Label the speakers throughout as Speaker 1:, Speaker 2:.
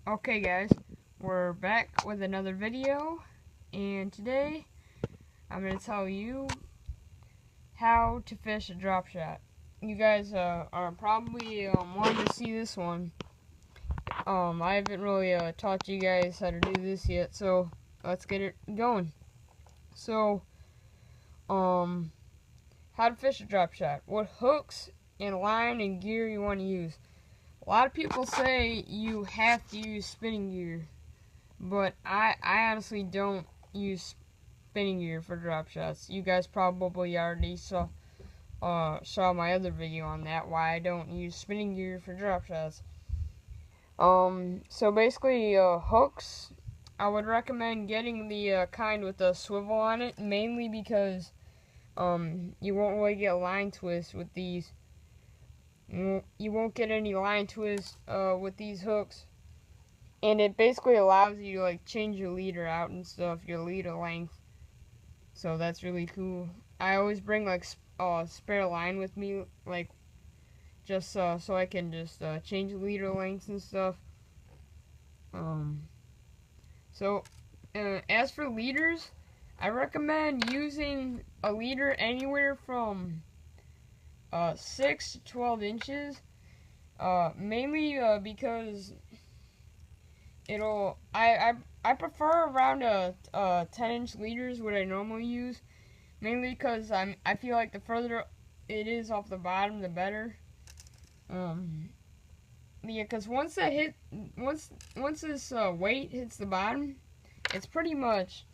Speaker 1: Okay guys, we're back with another video, and today I'm going to tell you how to fish a drop shot. You guys are probably wanting to see this one. I haven't really taught you guys how to do this yet, so let's get it going. So, how to fish a drop shot. What hooks and line and gear you want to use. A lot of people say you have to use spinning gear, but I honestly don't use spinning gear for drop shots. You guys probably already saw my other video on that, why I don't use spinning gear for drop shots. So basically, hooks, I would recommend getting the kind with a swivel on it, mainly because you won't really get line twist with these. You won't get any line twist with these hooks, and it basically allows you to like change your leader out and stuff, your leader length. So that's really cool. I always bring like spare line with me, like just so I can just change leader lengths and stuff. As for leaders, I recommend using a leader anywhere from 6 to 12 inches, mainly because I prefer around 10-inch leaders, what I normally use, mainly because I feel like the further it is off the bottom, the better. Yeah, because once this weight hits the bottom, it's pretty much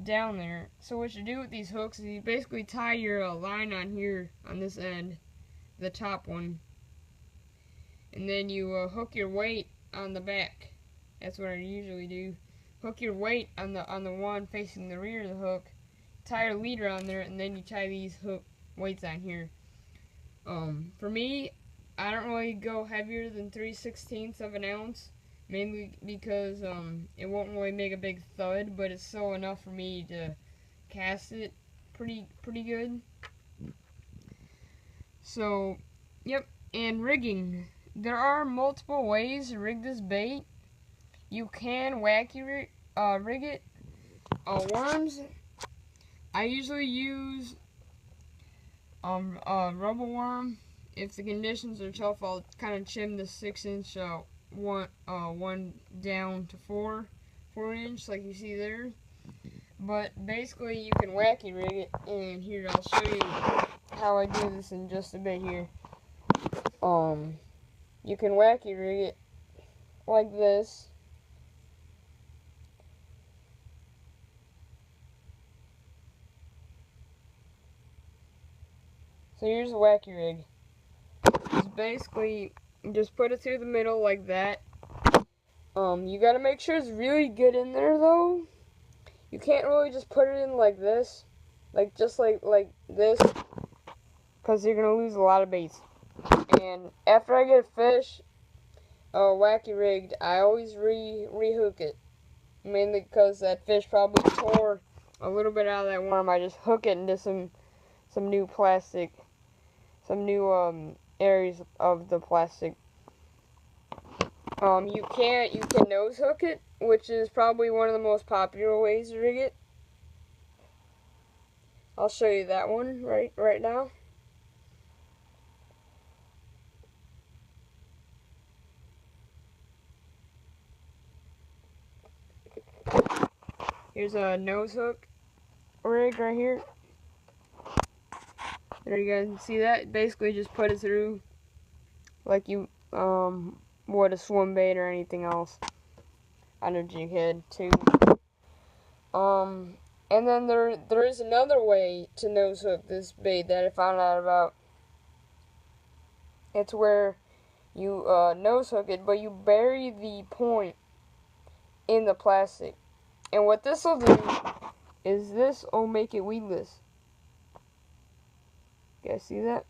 Speaker 1: down there. So what you do with these hooks is you basically tie your line on here on this end, the top one, and then you hook your weight on the back. That's what I usually do. Hook your weight on the one facing the rear of the hook, tie your leader on there, and then you tie these hook weights on here. For me, I don't really go heavier than 3/16 of an ounce, mainly because it won't really make a big thud, but it's still enough for me to cast it pretty good. So, yep. And rigging. There are multiple ways to rig this bait. You can wacky rig it. Worms, I usually use rubber worm. If the conditions are tough, I'll kind of trim the 6-inch one down to 4-inch, like you see there. But basically, you can wacky rig it, and here I'll show you how I do this in just a bit here. You can wacky rig it like this. So here's a wacky rig. It's basically just put it through the middle like that. You gotta make sure it's really good in there though. You can't really just put it in like this, like this, because you're gonna lose a lot of baits. And after I get a fish wacky rigged, I always rehook it, mainly because that fish probably tore a little bit out of that worm. I just hook it into some new plastic, some new areas of the plastic. You can nose hook it, which is probably one of the most popular ways to rig it. I'll show you that one right now. Here's a nose hook rig right here. There, you guys can see that. Basically just put it through like you would a swim bait or anything else on a jig head too. And then there is another way to nose hook this bait that I found out about. It's where you nose hook it, but you bury the point in the plastic. And what this will do is this will make it weedless. You guys see that?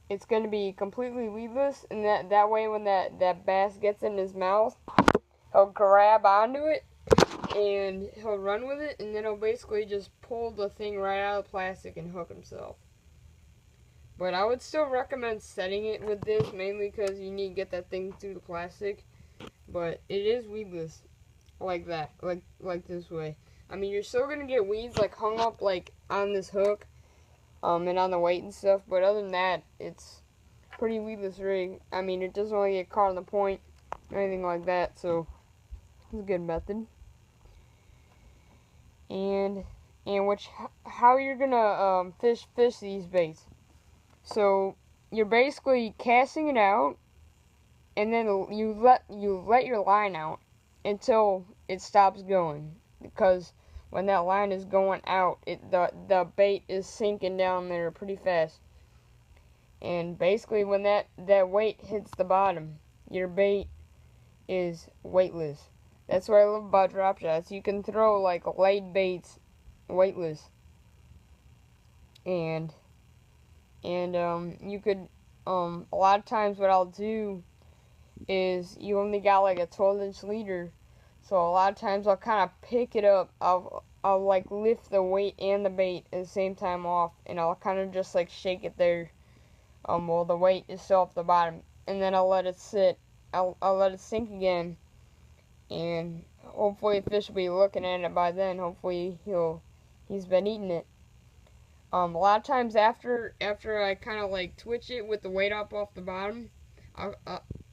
Speaker 1: It's going to be completely weedless, and that way when that bass gets in his mouth, he'll grab onto it and he'll run with it, and then he'll basically just pull the thing right out of the plastic and hook himself. But I would still recommend setting it with this, mainly because you need to get that thing through the plastic. But it is weedless, like that, like this way. I mean, you're still gonna get weeds like hung up like on this hook, and on the weight and stuff. But other than that, it's pretty weedless rig. I mean, it doesn't really get caught on the point or anything like that. So it's a good method. And how you're gonna fish these baits. So you're basically casting it out, and then you let your line out until it stops going, because when that line is going out, the bait is sinking down there pretty fast. And basically, when that weight hits the bottom, your bait is weightless. That's what I love about drop shots. You can throw like light baits weightless, and you could a lot of times what I'll do is you only got like a 12-inch leader, so a lot of times I'll kind of pick it up. I'll like lift the weight and the bait at the same time off, and I'll kind of just like shake it there while the weight is still off the bottom, and then I'll let it sit. I'll let it sink again, and hopefully the fish will be looking at it by then. Hopefully he's been eating it. A lot of times after I kind of like twitch it with the weight up off the bottom,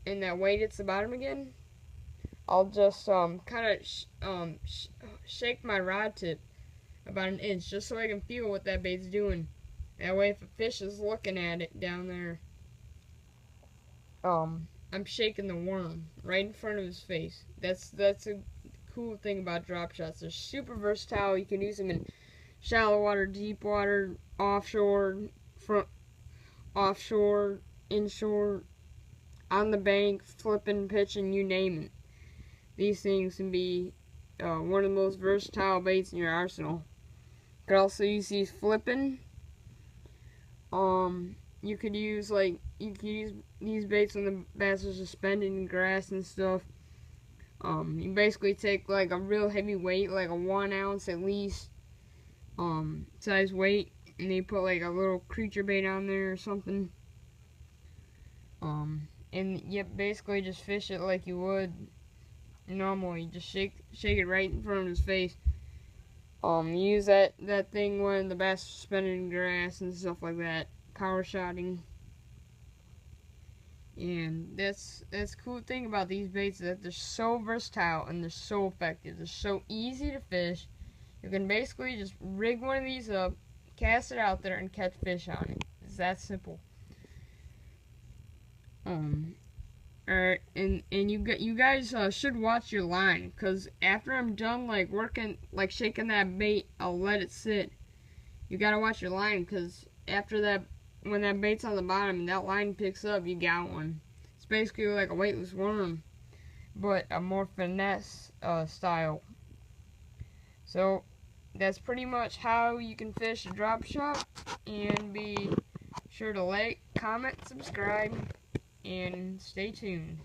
Speaker 1: and that weight hits the bottom again, I'll just kind of shake my rod tip about an inch, just so I can feel what that bait's doing. That way, if a fish is looking at it down there, I'm shaking the worm right in front of his face. That's a cool thing about drop shots. They're super versatile. You can use them in shallow water, deep water, offshore, inshore, on the bank, flipping, pitching, you name it. These things can be one of the most versatile baits in your arsenal. You could also use these flipping. You could use these baits when the bass are suspended in grass and stuff. You basically take like a real heavy weight, like a 1 ounce at least, size weight, and they put like a little creature bait on there or something. And you basically just fish it like you would normally. Just shake it right in front of his face. Use that thing when the bass are suspended in grass and stuff like that. Power shotting. And that's the cool thing about these baits, is that they're so versatile and they're so effective. They're so easy to fish. You can basically just rig one of these up, cast it out there, and catch fish on it. It's that simple. Alright, and you guys should watch your line, because after I'm done like working, like shaking that bait, I'll let it sit. You gotta watch your line, because after that, when that bait's on the bottom and that line picks up, you got one. It's basically like a weightless worm, but a more finesse style. So that's pretty much how you can fish a drop shot. And be sure to like, comment, subscribe, and stay tuned.